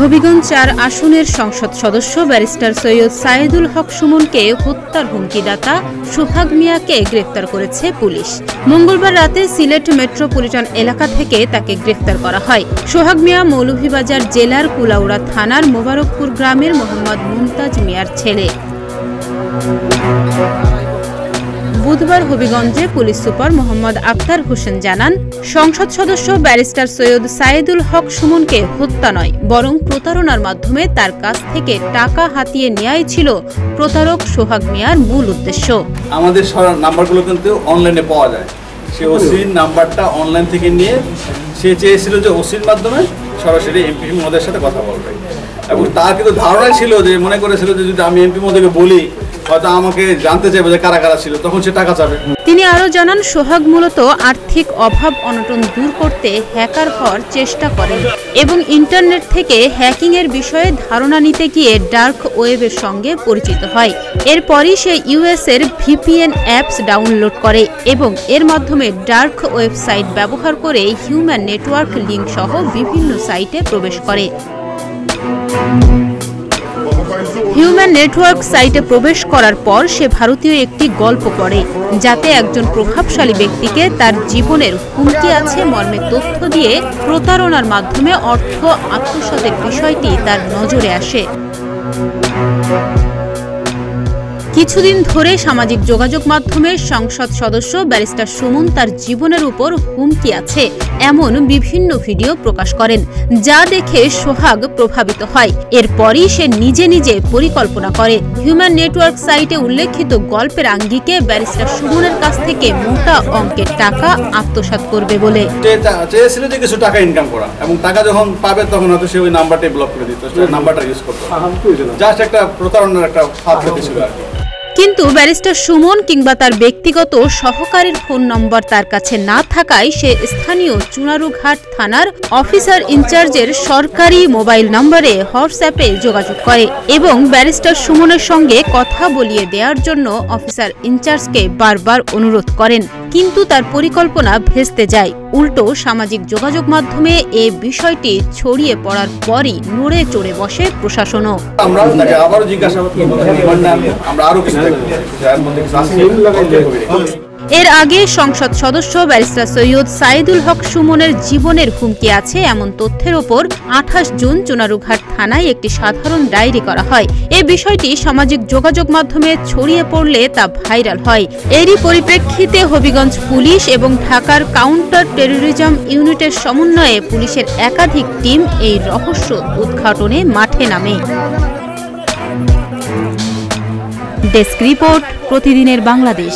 হবিগঞ্জ ৪ আসনের সংসদ সদস্য ব্যারিস্টার সৈয়দ সাইদুল হক সুমনকে হত্যার হুমকিদাতা সোহাগ মিয়াকে গ্রেফতার করেছে পুলিশ। মঙ্গলবার রাতে সিলেট মেট্রোপলিটন এলাকা থেকে তাকে গ্রেফতার করা হয়। সোহাগ মিয়া মৌলভীবাজার জেলার কুলাউড়া থানার মোবারকপুর গ্রামের মোহাম্মদ মুমতাজ মিয়ার ছেলে। বুধবার হবিগঞ্জে পুলিশ সুপার মোহাম্মদ আক্তার হোসেন জানান, সংসদ সদস্য ব্যারিস্টার সৈয়দ সাইদুল হক সুমনকে হত্যা নয়, বরং প্রতারণার মাধ্যমে তার কাছ থেকে টাকা হাতিয়ে নেওয়াই ছিল প্রতারক সোহাগ মিয়ার মূল উদ্দেশ্য। আমাদের নাম্বারগুলো কিন্তু অনলাইনে পাওয়া যায়। সে ওসির নাম্বারটা অনলাইন থেকে নিয়ে সে চেয়েছিল যে ওসির মাধ্যমে সরাসরি এমপি মহোদয়ের সাথে কথা বলবে, এবং তার কিন্তু ধারণাই ছিল যে মনে করেছিল যে যদি আমি এমপি মহোদয়কে বলি হয়তো আমাকে জানতে চাইবে যে কারা কারা ছিল, তখন সে টাকা চাবে। তিনি আরও জানান, সোহাগ মূলত আর্থিক অভাব অনটন দূর করতে হ্যাকার হওয়ার চেষ্টা করেন এবং ইন্টারনেট থেকে হ্যাকিংয়ের বিষয়ে ধারণা নিতে গিয়ে ডার্ক ওয়েবের সঙ্গে পরিচিত হয়। এরপরই সে ইউএসের ভিপিএন অ্যাপস ডাউনলোড করে এবং এর মাধ্যমে ডার্ক ওয়েবসাইট ব্যবহার করে হিউম্যান নেটওয়ার্ক লিঙ্ক সহ বিভিন্ন সাইটে প্রবেশ করে। হিউম্যান নেটওয়ার্ক সাইটে প্রবেশ করার পর সে ভারতীয় একটি গল্প পড়ে, যাতে একজন প্রভাবশালী ব্যক্তিকে তার জীবনের হুমকি আছে মর্মে তথ্য দিয়ে প্রতারণার মাধ্যমে অর্থ আত্মসাতের বিষয়টি তার নজরে আসে। কিছুদিন ধরে সামাজিক যোগাযোগ মাধ্যমে সংসদ সদস্য ব্যারিস্টার সুমন তার জীবনের উপর হুমকি আছে এমন বিভিন্ন ভিডিও প্রকাশ করেন, যা দেখে সোহাগ প্রভাবিত হয়। এরপরই সে নিজে নিজে পরিকল্পনা করে হিউম্যান নেটওয়ার্ক সাইটে উল্লেখিত গল্পের আঙ্গিকে ব্যারিস্টার সুমনের কাছ থেকে মোটা অঙ্কের টাকা আত্মসাৎ করবে বলে। চেয়েছিল যে কিছু টাকা ইনকাম করা, এবং টাকা যখন পাবে তখন হয়তো সে ওই নাম্বারটাই ব্লক করে দিত, নাম্বারটা ইউজ করতো, জাস্ট একটা প্রতারণার একটা ফাঁদ পেতেছিল আর কি। কিন্তু ব্যারিস্টার সুমন কিংবা তার ব্যক্তিগত সহকারীর ফোন নম্বর তার কাছে না থাকায় সে স্থানীয় চুনারুঘাট থানার অফিসার ইনচার্জের সরকারি মোবাইল নম্বরে হোয়াটসঅ্যাপে যোগাযোগ করে এবং ব্যারিস্টার সুমনের সঙ্গে কথা বলিয়ে দেওয়ার জন্য অফিসার ইনচার্জকে বারবার অনুরোধ করেন, কিন্তু তার পরিকল্পনা ভেস্তে যায়। উল্টো সামাজিক যোগাযোগ মাধ্যমে এই বিষয়টি ছড়িয়ে পড়ার পরই নড়ে চড়ে বসে প্রশাসনও। এর আগে সংসদ সদস্য ব্যারিস্টার সৈয়দ সাইদুল হক সুমনের জীবনের হুমকি আছে এমন তথ্যের ওপর 28 জুন চুনারুঘাট থানায় একটি সাধারণ ডায়েরি করা হয়। এই বিষয়টি সামাজিক যোগাযোগ মাধ্যমে ছড়িয়ে পড়লে তা ভাইরাল হয়। এরই পরিপ্রেক্ষিতে হবিগঞ্জ পুলিশ এবং ঢাকার কাউন্টার টেরোরিজম ইউনিটের সমন্বয়ে পুলিশের একাধিক টিম এই রহস্য উদ্ঘাটনে মাঠে নামে। ডেস্ক রিপোর্ট, প্রতিদিনের বাংলাদেশ।